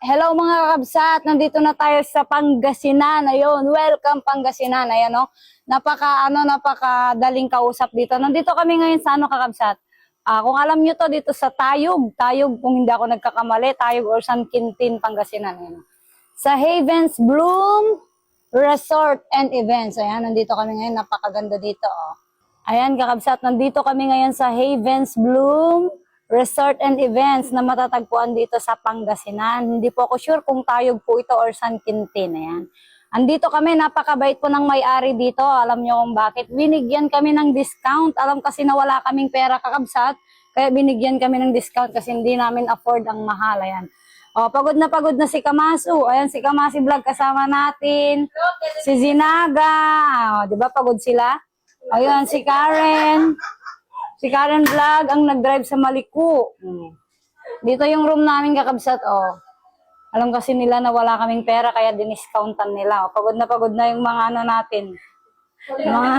Hello mga kakabsat, nandito na tayo sa Pangasinan. Ayun, welcome Pangasinan. Ayan no. Napakadaling kausap dito. Nandito kami ngayon sa kakabsat. Kung alam niyo to dito sa Tayog kung hindi ako nagkakamali, Tayog or San Quintin, Pangasinan. Ayan. Sa Havens Bloom Resort and Events. Ayan, nandito kami ngayon, napakaganda dito oh. Ayan kakabsat, nandito kami ngayon sa Havens Bloom Resort and Events na matatagpuan dito sa Pangasinan. Hindi po ako sure kung Tayog po ito or San Quintin. Ayan. Andito kami, napakabait po ng may-ari dito. Alam nyo kung bakit. Binigyan kami ng discount. Alam kasi na wala kaming pera kakabsat. Kaya binigyan kami ng discount kasi hindi namin afford ang mahal. Ayan. O, pagod na si Kamasu. Ayan, si Kamasi Vlog kasama natin. Si Zinaga. O, diba pagod sila? Ayun, si Karen. Si Karen Vlog ang nag-drive sa Maliku. Dito yung room namin kakabsat, oh. Alam kasi nila na wala kaming pera kaya diniscountan nila. Oh. Pagod na yung mga ano natin. Mga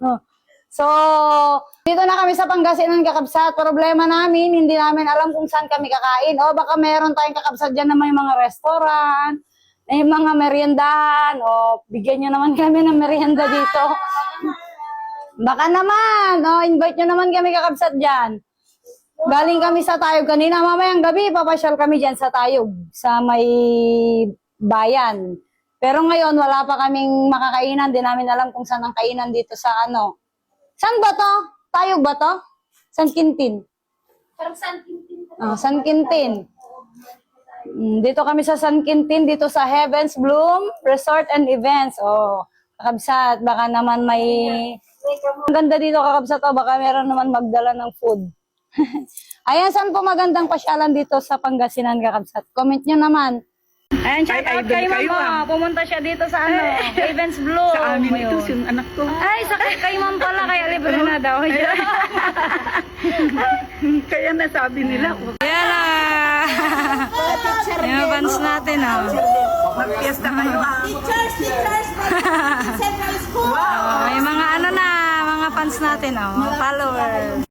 oh. So, dito na kami sa Pangasinan kakabsat. Problema namin, hindi namin alam kung saan kami kakain. O baka meron tayong kakabsat dyan na may mga restaurant, may mga meriendahan. O, bigyan nyo naman kami ng merienda dito. Baka naman, invite nyo naman kami kakabsat dyan. Galing kami sa Tayog kanina, mamayang gabi, papasyal kami dyan sa Tayog, sa may bayan. Pero ngayon, wala pa kaming makakainan, di namin alam kung saan ang kainan dito sa ano. Saan ba to? Tayog ba to? San Quintin? Parang San Quintin. San Quintin. Dito kami sa San Quintin, dito sa Havens Bloom Resort and Events. Kakabsat, baka naman may... Ang ganda dito kakabsat, baka meron naman magdala ng food. Ayan, saan po magandang pasyalan dito sa Pangasinan kakabsat? Comment nyo naman. Ayan, shout out kay mama. Pumunta siya dito sa Havens Bloom. Sa amin ito, yung anak ko. Ay, kay mom pala, kaya libre na daw. Kaya nasabi nila. Ayan na. Yung fans natin, Mag-fiesta kayo Teachers! Several schools! May mga ano na, mga fans natin, mga followers.